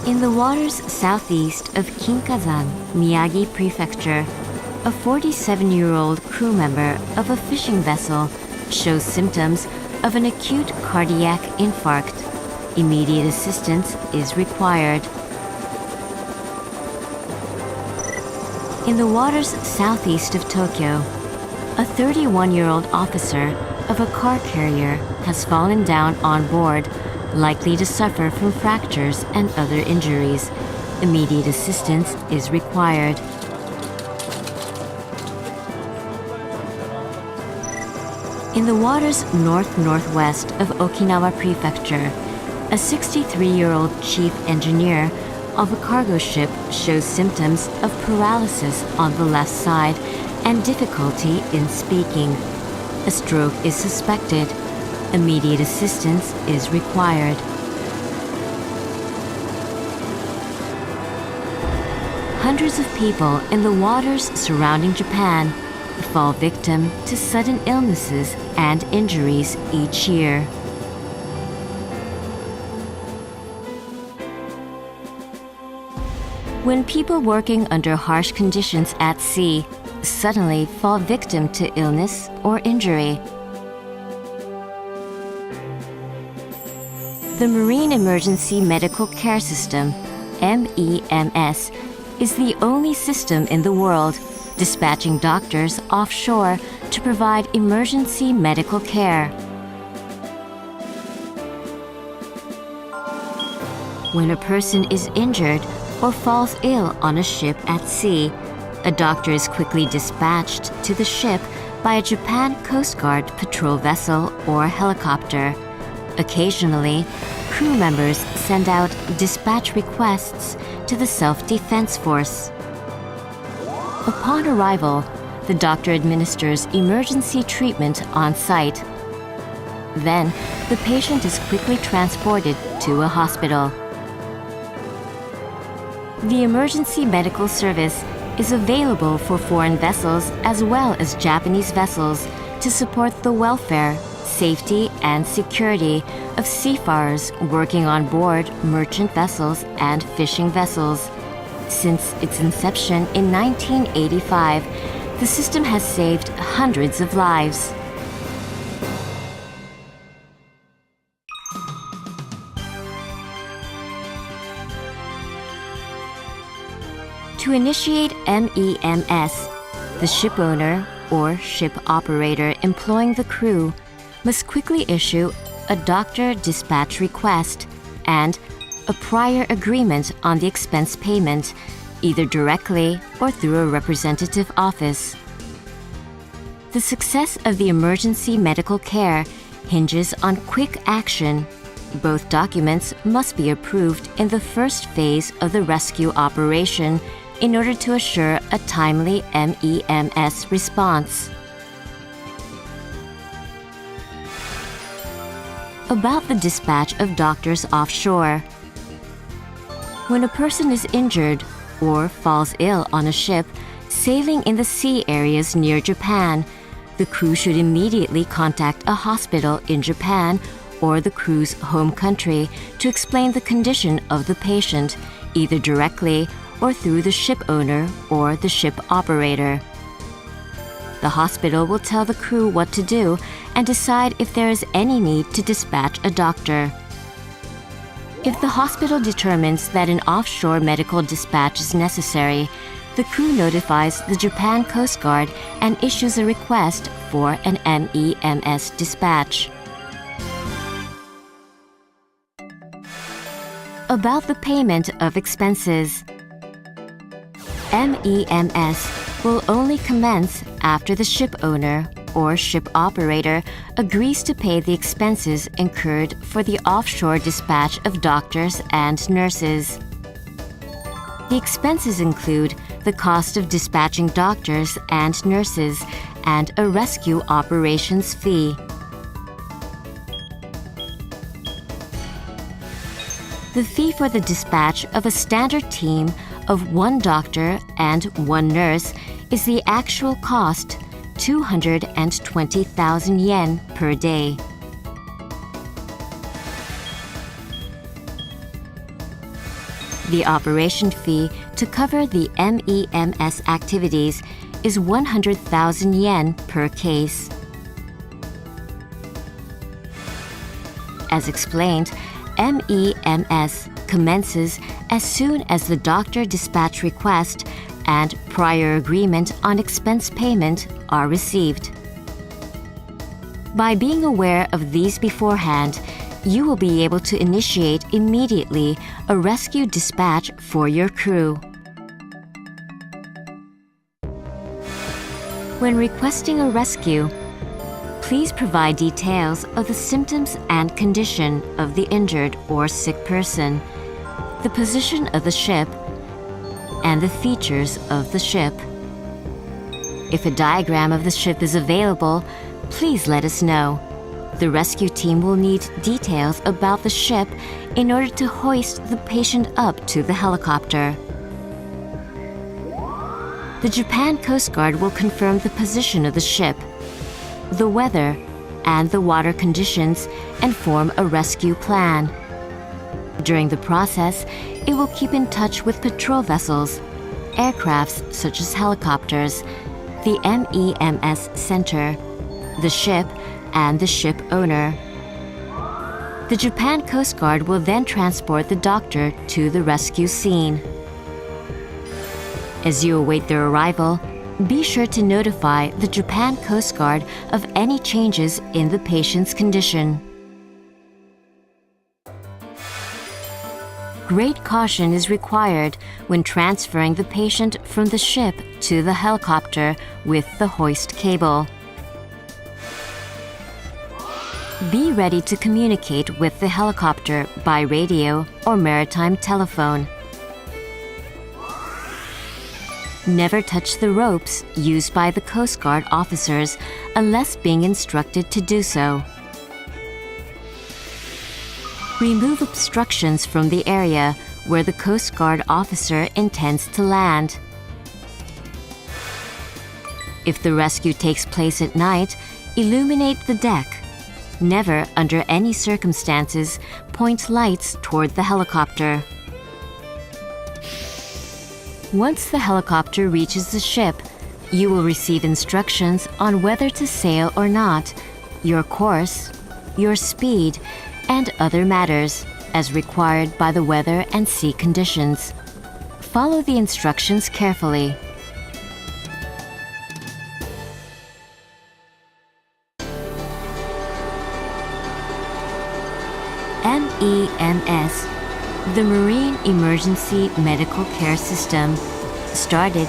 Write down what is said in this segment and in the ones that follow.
In the waters southeast of Kinkazan, Miyagi Prefecture, a 47-year-old crew member of a fishing vessel shows symptoms of an acute cardiac infarct. Immediate assistance is required. In the waters southeast of Tokyo, a 31-year-old officer of a car carrier has fallen down on board, likely to suffer from fractures and other injuries. Immediate assistance is required. In the waters north-northwest of Okinawa Prefecture, a 63-year-old chief engineer of a cargo ship shows symptoms of paralysis on the left side and difficulty in speaking. A stroke is suspected. Immediate assistance is required. Hundreds of people in the waters surrounding Japan fall victim to sudden illnesses and injuries each year. When people working under harsh conditions at sea suddenly fall victim to illness or injury, the Marine Emergency Medical Care System, MEMS, is the only system in the world dispatching doctors offshore to provide emergency medical care. When a person is injured or falls ill on a ship at sea, a doctor is quickly dispatched to the ship by a Japan Coast Guard patrol vessel or helicopter. Occasionally, crew members send out dispatch requests to the Self-Defense Force. Upon arrival, the doctor administers emergency treatment on site. Then, the patient is quickly transported to a hospital. The emergency medical service is available for foreign vessels as well as Japanese vessels to support the welfare, safety, and security of seafarers working on board merchant vessels and fishing vessels. Since its inception in 1985, the system has saved hundreds of lives. To initiate MEMS, the ship owner or ship operator employing the crew must quickly issue a doctor dispatch request and a prior agreement on the expense payment, either directly or through a representative office. The success of the emergency medical care hinges on quick action. Both documents must be approved in the first phase of the rescue operation in order to assure a timely MEMS response. About the dispatch of doctors offshore. When a person is injured or falls ill on a ship sailing in the sea areas near Japan, the crew should immediately contact a hospital in Japan or the crew's home country to explain the condition of the patient, either directly or through the ship owner or the ship operator. The hospital will tell the crew what to do and decide if there is any need to dispatch a doctor. If the hospital determines that an offshore medical dispatch is necessary, the crew notifies the Japan Coast Guard and issues a request for an MEMS dispatch. About the payment of expenses. MEMS will only commence after the ship owner or ship operator agrees to pay the expenses incurred for the offshore dispatch of doctors and nurses. The expenses include the cost of dispatching doctors and nurses and a rescue operations fee. The fee for the dispatch of a standard team of 1 doctor and 1 nurse is the actual cost, 220,000 yen per day. The operation fee to cover the MEMS activities is 100,000 yen per case. As explained, MEMS commences as soon as the doctor dispatch request and prior agreement on expense payment are received. By being aware of these beforehand, you will be able to initiate immediately a rescue dispatch for your crew. When requesting a rescue, please provide details of the symptoms and condition of the injured or sick person, the position of the ship, and the features of the ship. If a diagram of the ship is available, please let us know. The rescue team will need details about the ship in order to hoist the patient up to the helicopter. The Japan Coast Guard will confirm the position of the ship, the weather, and the water conditions and form a rescue plan. During the process, it will keep in touch with patrol vessels, aircrafts such as helicopters, the MEMS center, the ship, and the ship owner. The Japan Coast Guard will then transport the doctor to the rescue scene. As you await their arrival, be sure to notify the Japan Coast Guard of any changes in the patient's condition. Great caution is required when transferring the patient from the ship to the helicopter with the hoist cable. Be ready to communicate with the helicopter by radio or maritime telephone. Never touch the ropes used by the Coast Guard officers unless being instructed to do so. Remove obstructions from the area where the Coast Guard officer intends to land. If the rescue takes place at night, illuminate the deck. Never, under any circumstances, point lights toward the helicopter. Once the helicopter reaches the ship, you will receive instructions on whether to sail or not, your course, your speed, and other matters, as required by the weather and sea conditions. Follow the instructions carefully. MEMS, the Marine Emergency Medical Care System, started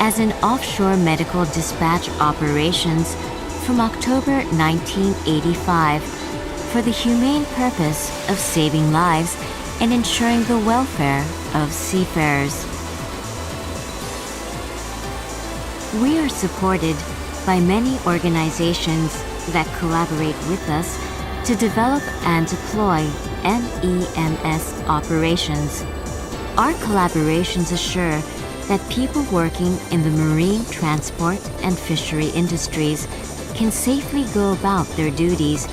as an offshore medical dispatch operations from October 1985 for the humane purpose of saving lives and ensuring the welfare of seafarers. We are supported by many organizations that collaborate with us to develop and deploy MEMS operations. Our collaborations assure that people working in the marine, transport, and fishery industries can safely go about their duties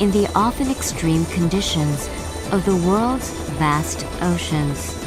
in the often extreme conditions of the world's vast oceans.